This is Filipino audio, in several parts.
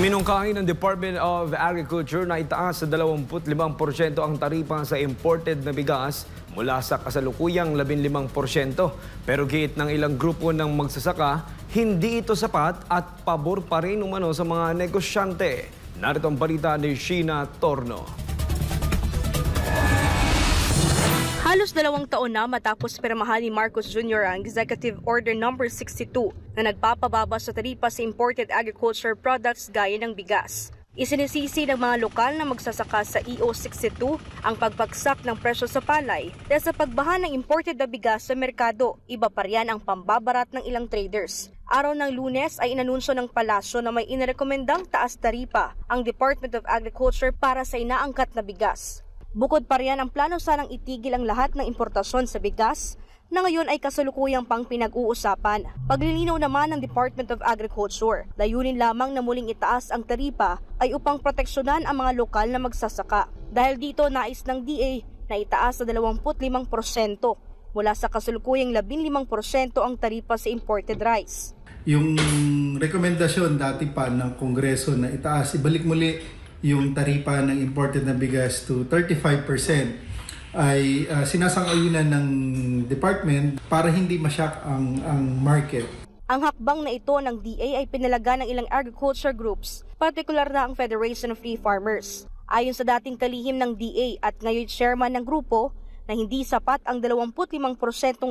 Iminungkahi ng Department of Agriculture na itaas sa 25% ang taripa sa imported na bigas mula sa kasalukuyang 15%. Pero giit ng ilang grupo ng magsasaka, hindi ito sapat at pabor pa rin umano sa mga negosyante. Narito ang balita ni Sheena Torno. Halos 2 taon na matapos pirmahan ni Marcos Jr. ang Executive Order No. 62 na nagpapababa sa taripa sa imported agriculture products gaya ng bigas. Isinisisi ng mga lokal na magsasaka sa EO 62 ang pagbagsak ng presyo sa palay dahil sa pagbaha ng imported na bigas sa merkado. Iba pa riyan ang pambabarat ng ilang traders. Araw ng Lunes ay inanunsyo ng palasyo na may inirekomendang taas taripa ang Department of Agriculture para sa inaangkat na bigas. Bukod pa riyan ang plano sanang itigil ang lahat ng importasyon sa bigas na ngayon ay kasalukuyang pang pinag-uusapan. Paglilinaw naman ng Department of Agriculture, layunin lamang na muling itaas ang taripa ay upang proteksyonan ang mga lokal na magsasaka. Dahil dito nais ng DA na itaas sa 25% mula sa kasalukuyang 15% ang taripa sa imported rice. Yung rekomendasyon dati pa ng Kongreso na itaas, ibalik muli yung taripa ng imported na bigas to 35% ay sinasang-ayunan ng department para hindi masyak ang market. Ang hakbang na ito ng DA ay pinalaga ng ilang agriculture groups, partikular na ang Federation of Free Farmers. Ayon sa dating kalihim ng DA at ngayon chairman ng grupo na hindi sapat ang 25%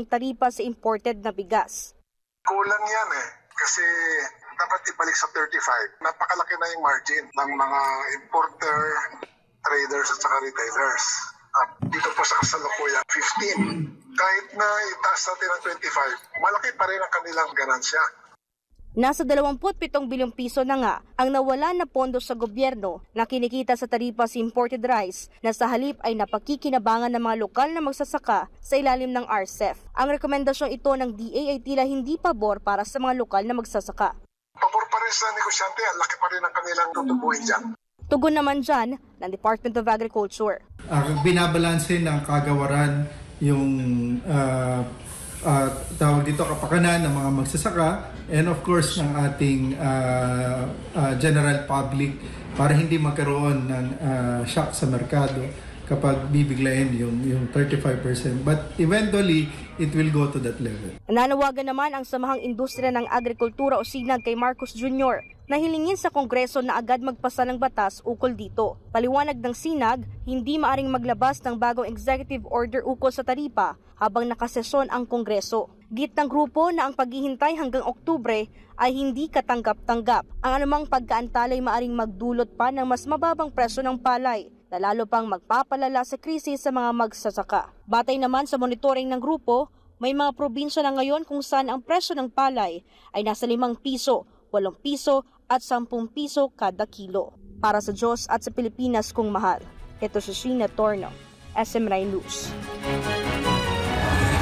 taripa sa imported na bigas. Kulang yan kasi dapat ibalik sa 35. Napakalaki na yung margin ng mga importer, traders at saka retailers. Dito po sa kasalukuyan, 15. Kahit na itaas natin ng 25, malaki pa rin ang kanilang ganansya. Nasa 27 bilyong piso na nga ang nawala na pondo sa gobyerno na kinikita sa taripa sa imported rice na sa halip ay napakikinabangan ng mga lokal na magsasaka sa ilalim ng RCEP. Ang rekomendasyong ito ng DA ay tila hindi pabor para sa mga lokal na magsasaka. Pabor pa rin sa negosyante, ang laki pa rin ang kanilang tutubuhin dyan. Tugon naman dyan ng Department of Agriculture. Binabalanse ng kagawaran yung tawag dito kapakanan ng mga magsasaka and of course ng ating general public para hindi magkaroon ng shock sa merkado kapag bibiglayin yung 35%. But eventually, it will go to that level. Nanawagan naman ang Samahang Industriya ng Agrikultura o SINAG kay Marcos Jr. na hilingin sa Kongreso na agad magpasa ng batas ukol dito. Paliwanag ng SINAG, hindi maaring maglabas ng bagong executive order ukol sa taripa habang nakasesyon ang Kongreso. Git ng grupo na ang paghihintay hanggang Oktubre ay hindi katanggap-tanggap. Ang anumang pagkaantalay maaring magdulot pa ng mas mababang presyo ng palay na lalo pang magpapalala sa krisis sa mga magsasaka. Batay naman sa monitoring ng grupo, may mga probinsya na ngayon kung saan ang presyo ng palay ay nasa 5 piso, 8 piso at 10 piso kada kilo. Para sa Diyos at sa Pilipinas kung mahal, ito si Sheena Torno, SM9 News.